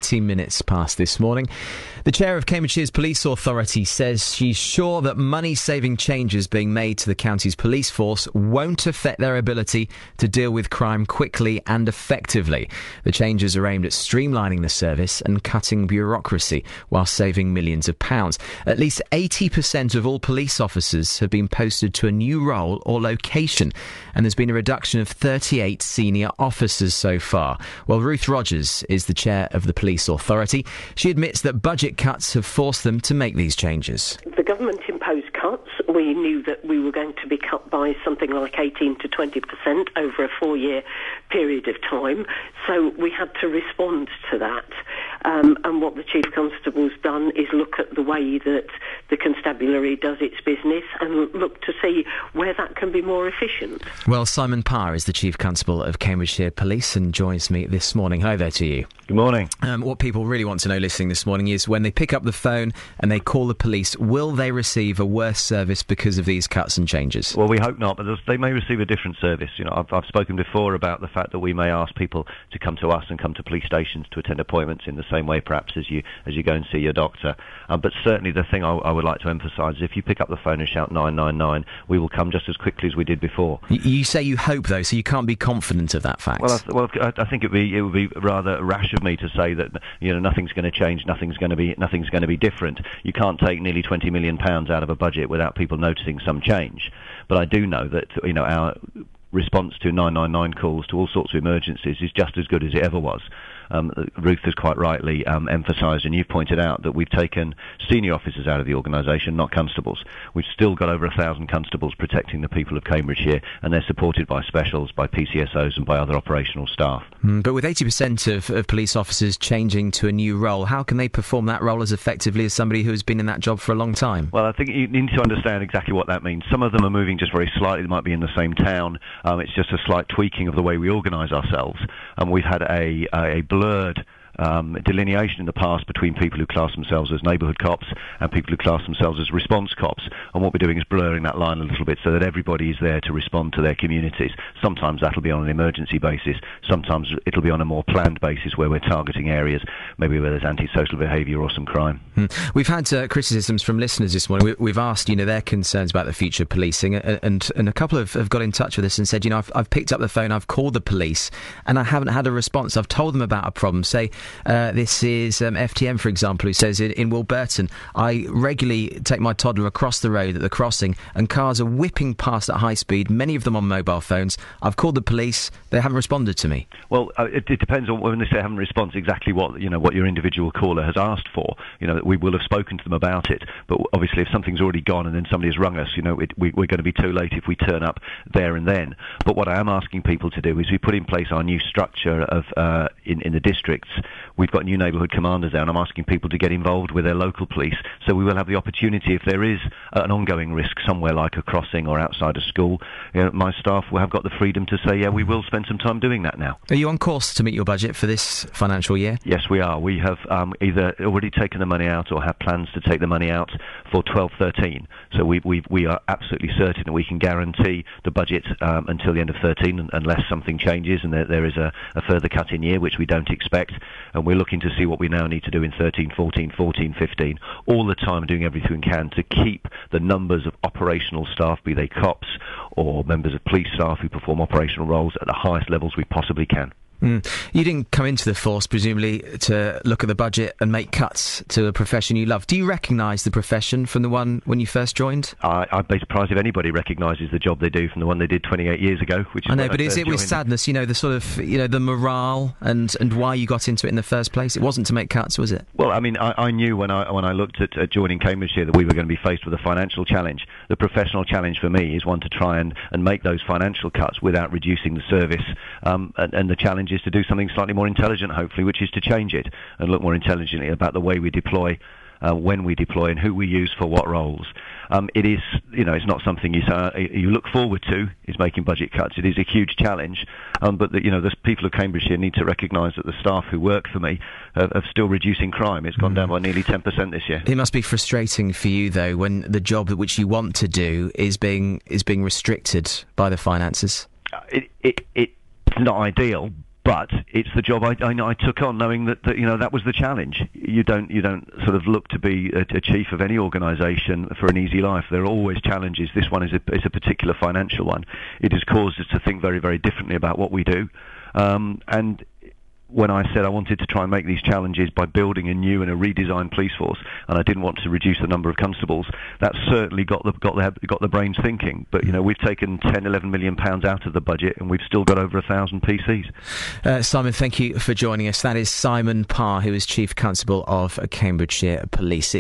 18 minutes past this morning. The chair of Cambridgeshire's Police Authority says she's sure that money-saving changes being made to the county's police force won't affect their ability to deal with crime quickly and effectively. The changes are aimed at streamlining the service and cutting bureaucracy while saving millions of pounds. At least 80% of all police officers have been posted to a new role or location, and there's been a reduction of 38 senior officers so far. Well, Ruth Rogers is the chair of the Police Authority. She admits that budget cuts have forced them to make these changes. The government imposed cuts. We knew that we were going to be cut by something like 18 to 20% over a 4-year period of time. So we had to respond to that. And what the Chief Constable's done is look at the way that the constabulary does its business and look to see where that can be more efficient. Well, Simon Parr is the Chief Constable of Cambridgeshire Police and joins me this morning. Hi there to you. Good morning. What people really want to know listening this morning is when they pick up the phone and they call the police, will they receive a worse service because of these cuts and changes? Well, we hope not, but they may receive a different service. You know, I've spoken before about the fact that we may ask people to come to us and come to police stations to attend appointments in the same way, perhaps, as you go and see your doctor. But certainly the thing I would like to emphasise is if you pick up the phone and shout 999, we will come just as quickly as we did before. You say you hope, though, so you can't be confident of that fact. Well, I think it would be rather rash of me to say that nothing's going to change, nothing's going to be different. You can't take nearly £20 million out of a budget without people noticing some change. But I do know that our response to 999 calls to all sorts of emergencies is just as good as it ever was. Ruth has quite rightly emphasised, and you've pointed out, that we've taken senior officers out of the organisation, not constables. We've still got over 1,000 constables protecting the people of Cambridgeshire, and they're supported by specials, by PCSOs and by other operational staff. But with 80% of police officers changing to a new role, how can they perform that role as effectively as somebody who has been in that job for a long time? Well, I think you need to understand exactly what that means. Some of them are moving just very slightly. They might be in the same town. It's just a slight tweaking of the way we organise ourselves. We've had a blurred delineation in the past between people who class themselves as neighbourhood cops and people who class themselves as response cops, and what we're doing is blurring that line a little bit so that everybody is there to respond to their communities. Sometimes that'll be on an emergency basis, sometimes it'll be on a more planned basis where we're targeting areas maybe where there's antisocial behaviour or some crime. We've had criticisms from listeners this morning. We've asked their concerns about the future of policing, and a couple have got in touch with us and said, I've picked up the phone, I've called the police and I haven't had a response. I've told them about a problem, say this is FTM, for example, who says in Wilburton, I regularly take my toddler across the road at the crossing and cars are whipping past at high speed, many of them on mobile phones. I've called the police, they haven't responded to me. Well, it depends on when they say haven't responded, exactly what your individual caller has asked for. We will have spoken to them about it, but obviously if something's already gone and then somebody has rung us, we're going to be too late if we turn up there and then. But what I am asking people to do is we put in place our new structure of in the districts. We've got new neighbourhood commanders there, and I'm asking people to get involved with their local police, so we will have the opportunity, if there is an ongoing risk somewhere like a crossing or outside a school, my staff will have got the freedom to say, yeah, we will spend some time doing that now. Are you on course to meet your budget for this financial year? Yes, we are. We have either already taken the money out or have plans to take the money out for 12-13. So we are absolutely certain that we can guarantee the budget until the end of 13, unless something changes and there is a further cut in year, which we don't expect. And we're looking to see what we now need to do in 13, 14, 14, 15, all the time doing everything we can to keep the numbers of operational staff, be they cops or members of police staff who perform operational roles, at the highest levels we possibly can. You didn't come into the force, presumably, to look at the budget and make cuts to a profession you love. Do you recognise the profession from the one when you first joined? I'd be surprised if anybody recognises the job they do from the one they did 28 years ago. Which is I know, but is it with sadness, the sort of, the morale and why you got into it in the first place? It wasn't to make cuts, was it? Well, I mean, I knew when I looked at joining Cambridgeshire that we were going to be faced with a financial challenge. The professional challenge for me is one to try and make those financial cuts without reducing the service, and the challenge is to do something slightly more intelligent, hopefully, which is to change it and look more intelligently about the way we deploy, when we deploy, and who we use for what roles. It is, it's not something you look forward to, is making budget cuts. It is a huge challenge, but the people of Cambridgeshire need to recognise that the staff who work for me are still reducing crime. It's gone down by nearly 10% this year. It must be frustrating for you, though, when the job which you want to do is being restricted by the finances. It's not ideal, But it's the job I took on, knowing that that was the challenge. You don't sort of look to be a chief of any organisation for an easy life. There are always challenges. This one is a particular financial one. It has caused us to think very, very differently about what we do. And when I said I wanted to try and make these challenges by building a new and a redesigned police force, and I didn't want to reduce the number of constables, that certainly got the brains thinking. But we've taken 10-11 million pounds out of the budget, and we've still got over 1,000 PCs. Simon, thank you for joining us. That is Simon Parr, who is Chief Constable of Cambridgeshire Police.